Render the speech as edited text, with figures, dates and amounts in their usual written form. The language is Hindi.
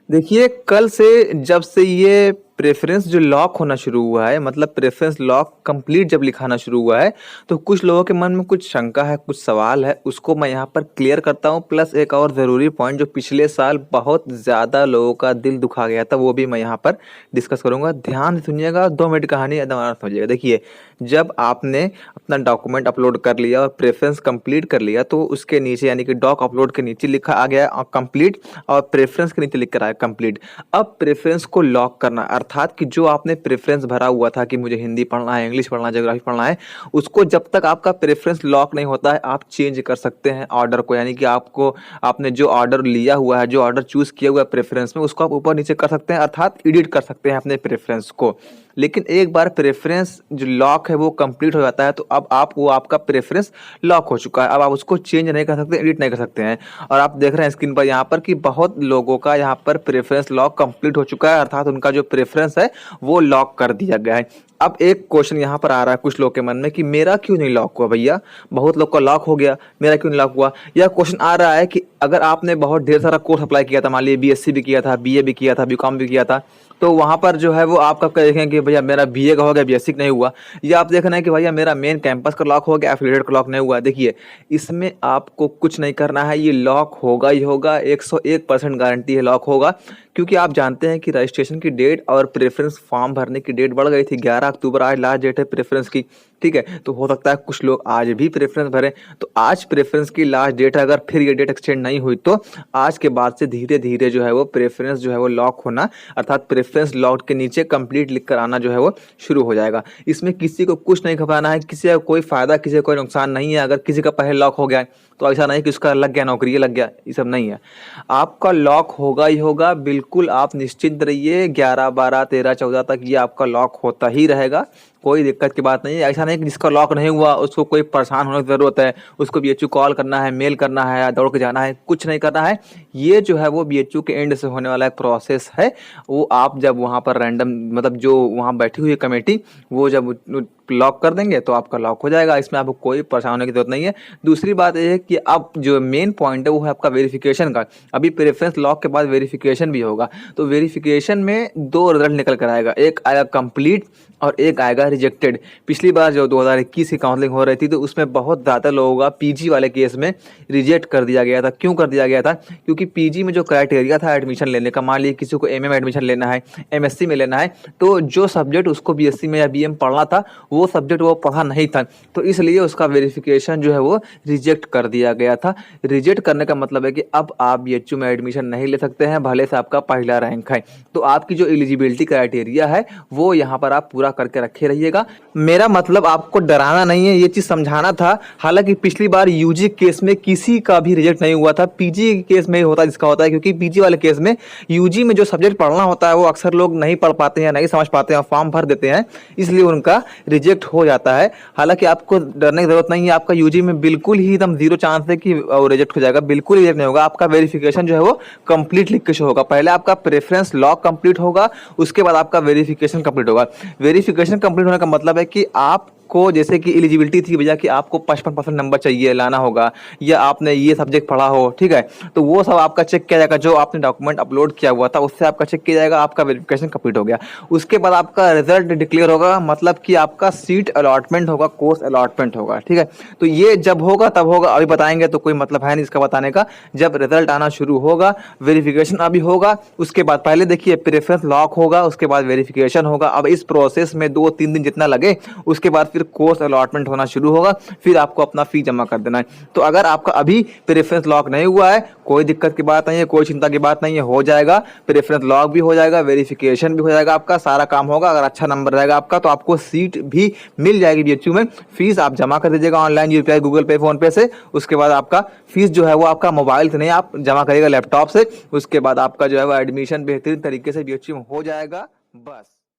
देखिए, कल से जब से ये प्रेफ़रेंस जो लॉक होना शुरू हुआ है, मतलब प्रेफ़रेंस लॉक कंप्लीट जब लिखाना शुरू हुआ है, तो कुछ लोगों के मन में कुछ शंका है, कुछ सवाल है, उसको मैं यहाँ पर क्लियर करता हूँ। प्लस एक और ज़रूरी पॉइंट जो पिछले साल बहुत ज़्यादा लोगों का दिल दुखा गया था, वो भी मैं यहाँ पर डिस्कस करूँगा। ध्यान से सुनिएगा, 2 मिनट कहानी एकदम आराम से समझिएगा। देखिए, जब आपने अपना डॉक्यूमेंट अपलोड कर लिया और प्रेफ़रेंस कंप्लीट कर लिया, तो उसके नीचे यानी कि डॉक अपलोड के नीचे लिखा आ गया कंप्लीट और प्रेफ़रेंस के नीचे लिख कर आया कंप्लीट। अब प्रेफ़रेंस को लॉक करना अर्थात कि जो आपने प्रेफ़रेंस भरा हुआ था कि मुझे हिंदी पढ़ना है, इंग्लिश पढ़ना है, ज्योग्राफ़ी पढ़ना है, उसको जब तक आपका प्रेफ़रेंस लॉक नहीं होता है, आप चेंज कर सकते हैं ऑर्डर को। यानी कि आपने जो ऑर्डर लिया हुआ है, जो ऑर्डर चूज़ किया हुआ है प्रेफ़रेंस में, उसको आप ऊपर-नीचे कर सकते हैं अर्थात एडिट कर सकते हैं अपने प्रेफ़रेंस को। लेकिन एक बार प्रेफ़रेंस जो लॉक है वो कंप्लीट हो जाता है, तो अब आपका प्रेफ़रेंस लॉक हो चुका है। अब आप उसको चेंज नहीं कर सकते, एडिट नहीं कर सकते हैं। और आप देख रहे हैं स्क्रीन पर यहाँ पर कि बहुत लोगों का यहाँ पर प्रेफ़रेंस लॉक कंप्लीट हो चुका है, अर्थात उनका जो प्रेफ़रेंस है वो लॉक कर दिया गया है। अब एक क्वेश्चन यहाँ पर आ रहा है कुछ लोग के मन में कि मेरा क्यों नहीं लॉक हुआ भैया? बहुत लोग का लॉक हो गया, मेरा क्यों नहीं लॉक हुआ? या क्वेश्चन आ रहा है कि अगर आपने बहुत ढेर सारा कोर्स अप्लाई किया था, मान लीजिए बीएससी भी किया था, बीए भी किया था, बीकॉम भी किया था, तो वहाँ पर जो है वो आप कब देखें कि भैया मेरा बीए का हो गया, बीएससी का नहीं हुआ। या आप देख रहे हैं कि भैया मेरा मेन कैंपस का लॉक हो गया, एफिलिएटेड का लॉक नहीं हुआ। देखिए, इसमें आपको कुछ नहीं करना है, ये लॉक होगा ही होगा, 101% गारंटी है लॉक होगा। क्योंकि आप जानते हैं कि रजिस्ट्रेशन की डेट और प्रेफ़रेंस फॉर्म भरने की डेट बढ़ गई थी। 11 अक्टूबर आज लास्ट डेट है प्रेफ़रेंस की, ठीक है? तो हो सकता है कुछ लोग आज भी प्रेफ़रेंस भरें। तो आज प्रेफ़रेंस की लास्ट डेट है, अगर फिर ये डेट एक्सटेंड नहीं हुई तो आज के बाद से धीरे-धीरे जो है वो प्रेफ़रेंस जो है वो लॉक होना अर्थात प्रेफ़रेंस लॉक के नीचे कंप्लीट लिख कर आना जो है वो शुरू हो जाएगा। इसमें किसी को कुछ नहीं घबराना है, किसी का कोई फ़ायदा, किसी का कोई नुकसान नहीं है। अगर किसी का पहले लॉक हो गया है, तो ऐसा नहीं कि उसका लग गया नौकरी, ये लग गया, ये सब नहीं है। आपका लॉक होगा ही होगा, बिल्कुल आप निश्चिंत रहिए। 11, 12, 13, 14 तक ये आपका लॉक होता ही रहेगा, कोई दिक्कत की बात नहीं है। ऐसा नहीं कि जिसका लॉक नहीं हुआ उसको कोई परेशान होने की ज़रूरत है, उसको बीएचयू कॉल करना है, मेल करना है, दौड़ के जाना है, कुछ नहीं करना है। ये जो है वो बीएचयू के एंड से होने वाला एक प्रोसेस है। वो आप जब वहाँ पर रैंडम मतलब जो वहाँ बैठी हुई है कमेटी, वो जब लॉक कर देंगे तो आपका लॉक हो जाएगा। इसमें आपको कोई परेशान होने की ज़रूरत नहीं है। दूसरी बात ये है कि अब जो मेन पॉइंट है वो है आपका वेरिफिकेशन का। अभी प्रेफ़रेंस लॉक के बाद वेरिफिकेशन भी होगा, तो वेरिफिकेशन में 2 रिज़ल्ट निकल कर आएगा, एक आएगा कंप्लीट और एक आएगा रिजेक्टेड। पिछली बार जो 2021 की काउंसलिंग हो रही थी तो उसमें बहुत ज़्यादा लोगों का पीजी वाले केस में रिजेक्ट कर दिया गया था। क्यों कर दिया गया था? क्योंकि पीजी में जो क्राइटेरिया था एडमिशन लेने का, मान लीजिए किसी को एमए में एडमिशन लेना है, एमएससी में लेना है, तो जो सब्जेक्ट उसको बीएससी में या बीए में पढ़ना था वो सब्जेक्ट वो पढ़ा नहीं था, तो इसलिए उसका वेरिफिकेशन जो है वो रिजेक्ट कर दिया गया था। रिजेक्ट करने का मतलब है कि अब आप बीएचयू में एडमिशन नहीं ले सकते हैं, भले से आपका पहला रैंक है। तो आपकी जो एलिजिबिलिटी क्राइटेरिया है वो यहाँ पर आप पूरा करके रखे रहिएगा। मेरा मतलब आपको डराना नहीं है, ये चीज़ समझाना था। हालांकि पिछली बार यूजी केस में किसी का भी रिजेक्ट नहीं हुआ था, पीजी केस में ही होता जिसका होता है, क्योंकि पीजी वाले केस में यूजी में जो सब्जेक्ट पढ़ना होता है वो अक्सर लोग नहीं पढ़ पाते हैं, नहीं समझ पाते हैं, फॉर्म भर देते हैं, इसलिए उनका रिजेक्ट हो जाता है। हालांकि आपको डरने की जरूरत नहीं है, आपका यूजी में बिल्कुल ही एकदम 0 चांस है कि रिजेक्ट हो जाएगा, बिल्कुल रिजेक्ट नहीं होगा। आपका वेरिफिकेशन जो है वो कंप्लीट लिख के शो होगा। पहले आपका प्रेफरेंस लॉक कंप्लीट होगा, उसके बाद आपका वेरिफिकेशन कंप्लीट होगा। वेरिफिकेशन कंप्लीट होने का मतलब है कि आप को जैसे कि एलिजिबिलिटी थी भैया कि आपको 55% नंबर चाहिए लाना होगा, या आपने ये सब्जेक्ट पढ़ा हो, ठीक है, तो वो सब आपका चेक किया जाएगा। जो आपने डॉक्यूमेंट अपलोड किया हुआ था उससे आपका चेक किया जाएगा, आपका वेरिफिकेशन कंप्लीट हो गया। उसके बाद आपका रिजल्ट डिक्लेयर होगा, मतलब कि आपका सीट अलॉटमेंट होगा, कोर्स अलॉटमेंट होगा, ठीक है। तो ये जब होगा तब होगा, अभी बताएंगे तो कोई मतलब है नहीं इसका बताने का। जब रिजल्ट आना शुरू होगा, वेरिफिकेशन अभी होगा, उसके बाद पहले देखिए प्रेफरेंस लॉक होगा, उसके बाद वेरिफिकेशन होगा। अब इस प्रोसेस में 2-3 दिन जितना लगे, उसके बाद फिर कोर्स अलॉटमेंट होना शुरू होगा, फिर आपको अपना फी जमा कर देना है। तो अगर आपका अभी प्रेफरेंस लॉक नहीं हुआ है, कोई दिक्कत की बात नहीं है, कोई चिंता की बात नहीं है, हो जाएगा। प्रेफरेंस लॉक भी हो जाएगा, वेरिफिकेशन भी हो जाएगा, आपका सारा काम होगा। अगर अच्छा नंबर रहेगा आपका तो आपको सीट भी मिल जाएगी बीएचयू में। फीस आप जमा कर दीजिएगा ऑनलाइन, यूपीआई, गूगल पे, फोन पे से। उसके बाद आपका फीस जो है वो आपका मोबाइल से नहीं, आप जमा करिएगा लैपटॉप से। उसके बाद आपका जो है वो एडमिशन बेहतरीन तरीके से बीएचयू में हो जाएगा। बस।